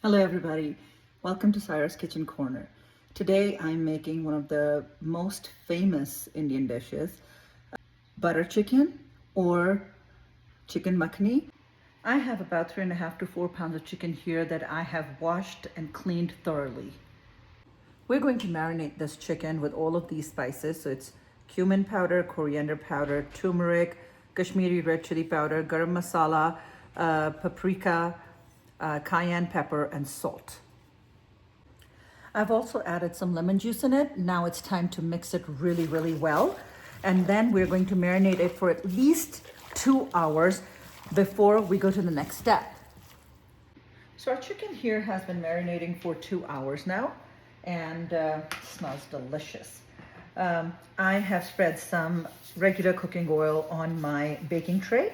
Hello everybody, welcome to Cyrus Kitchen Corner. Today I'm making one of the most famous Indian dishes, butter chicken or chicken makhani. I have about 3.5 to 4 pounds of chicken here that I have washed and cleaned thoroughly. We're going to marinate this chicken with all of these spices. So it's cumin powder, coriander powder, turmeric, Kashmiri red chili powder, garam masala, paprika, cayenne pepper, and salt. I've also added some lemon juice in it. Now it's time to mix it really, really well. And then we're going to marinate it for at least 2 hours before we go to the next step. So our chicken here has been marinating for 2 hours now, and smells delicious. I have spread some regular cooking oil on my baking tray,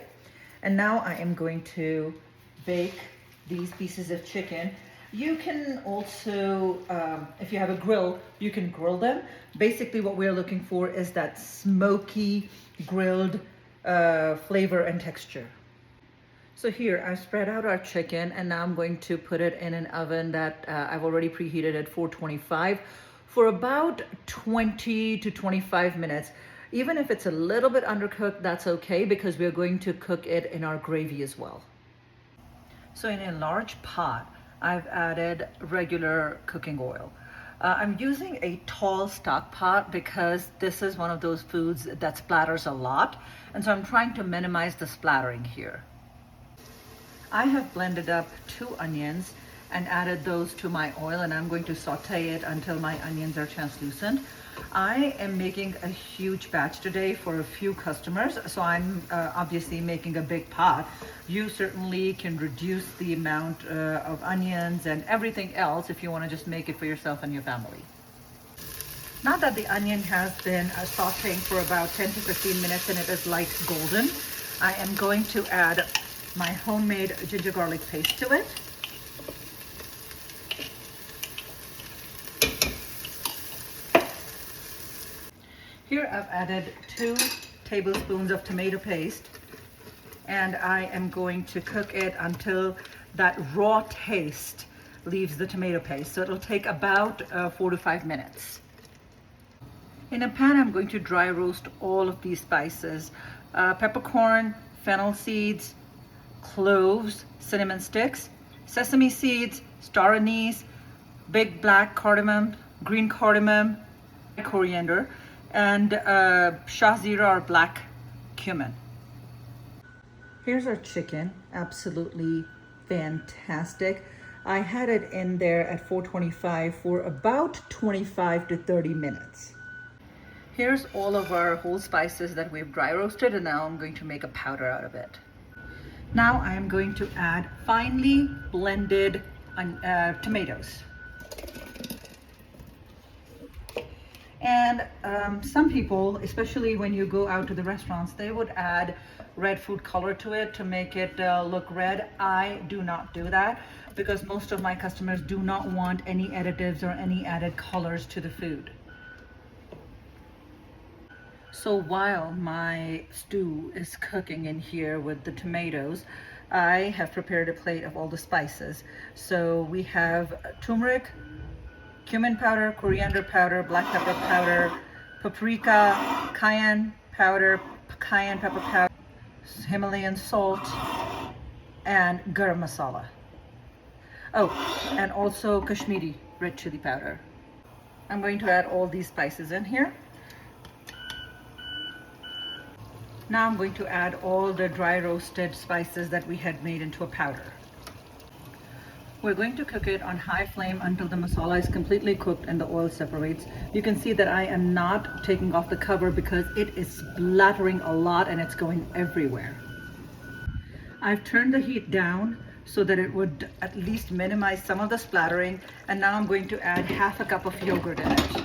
and now I am going to bake these pieces of chicken. You can also, if you have a grill, you can grill them. Basically what we're looking for is that smoky grilled flavor and texture. So here I've spread out our chicken, and now I'm going to put it in an oven that I've already preheated at 425 for about 20 to 25 minutes. Even if it's a little bit undercooked, that's okay, because we're going to cook it in our gravy as well. So in a large pot, I've added regular cooking oil. I'm using a tall stock pot because this is one of those foods that splatters a lot, and so I'm trying to minimize the splattering here. I have blended up 2 onions and added those to my oil, and I'm going to saute it until my onions are translucent. I am making a huge batch today for a few customers, so I'm obviously making a big pot. You certainly can reduce the amount of onions and everything else if you want to just make it for yourself and your family. Now that the onion has been sauteing for about 10 to 15 minutes and it is light golden, I am going to add my homemade ginger garlic paste to it. Here I've added 2 tablespoons of tomato paste, and I am going to cook it until that raw taste leaves the tomato paste. So it'll take about 4 to 5 minutes. In a pan, I'm going to dry roast all of these spices: peppercorn, fennel seeds, cloves, cinnamon sticks, sesame seeds, star anise, big black cardamom, green cardamom, coriander, and shahzira or black cumin. Here's our chicken, absolutely fantastic. I had it in there at 425 for about 25 to 30 minutes. Here's all of our whole spices that we've dry roasted, and now I'm going to make a powder out of it. Now I am going to add finely blended tomatoes. And some people, especially when you go out to the restaurants, they would add red food color to it to make it look red. I do not do that because most of my customers do not want any additives or any added colors to the food. So while my stew is cooking in here with the tomatoes, I have prepared a plate of all the spices. So we have turmeric, cumin powder, coriander powder, black pepper powder, paprika, cayenne powder, cayenne pepper powder, Himalayan salt, and garam masala. Oh, and also Kashmiri red chili powder. I'm going to add all these spices in here. Now I'm going to add all the dry roasted spices that we had made into a powder. We're going to cook it on high flame until the masala is completely cooked and the oil separates. You can see that I am not taking off the cover because it is splattering a lot and it's going everywhere. I've turned the heat down so that it would at least minimize some of the splattering, and now I'm going to add half a cup of yogurt in it.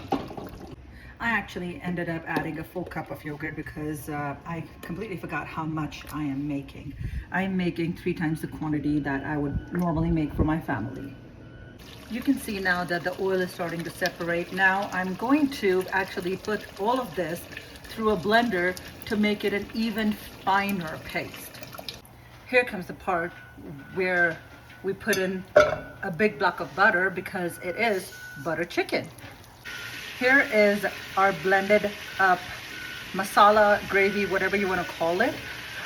I actually ended up adding a full cup of yogurt because I completely forgot how much I am making. I'm making 3 times the quantity that I would normally make for my family. You can see now that the oil is starting to separate. Now I'm going to actually put all of this through a blender to make it an even finer paste. Here comes the part where we put in a big block of butter because it is butter chicken. Here is our blended up masala, gravy, whatever you want to call it.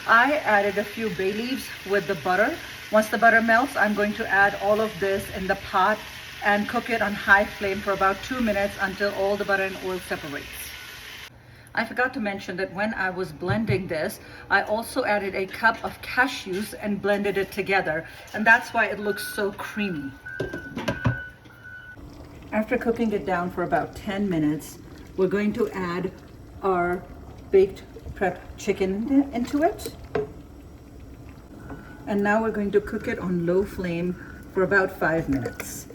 I added a few bay leaves with the butter. Once the butter melts, I'm going to add all of this in the pot and cook it on high flame for about 2 minutes until all the butter and oil separates. I forgot to mention that when I was blending this, I also added a cup of cashews and blended it together, and that's why it looks so creamy. After cooking it down for about 10 minutes, we're going to add our baked prep chicken into it. And now we're going to cook it on low flame for about 5 minutes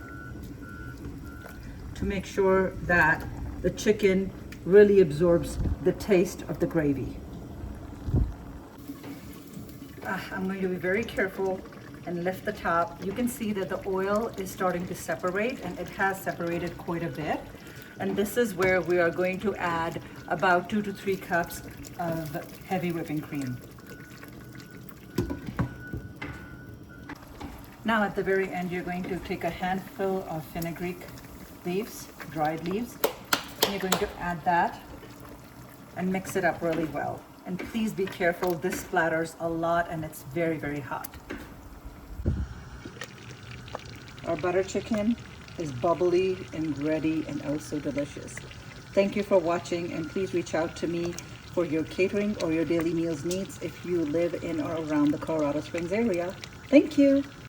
to make sure that the chicken really absorbs the taste of the gravy. I'm going to be very careful and lift the top. You can see that the oil is starting to separate, and it has separated quite a bit. And this is where we are going to add about 2 to 3 cups of heavy whipping cream. Now at the very end, you're going to take a handful of fenugreek leaves, dried leaves, and you're going to add that and mix it up really well. And please be careful, this splatters a lot and it's very, very hot. Our butter chicken is bubbly and ready and also delicious. Thank you for watching, and please reach out to me for your catering or your daily meals needs if you live in or around the Colorado Springs area. Thank you.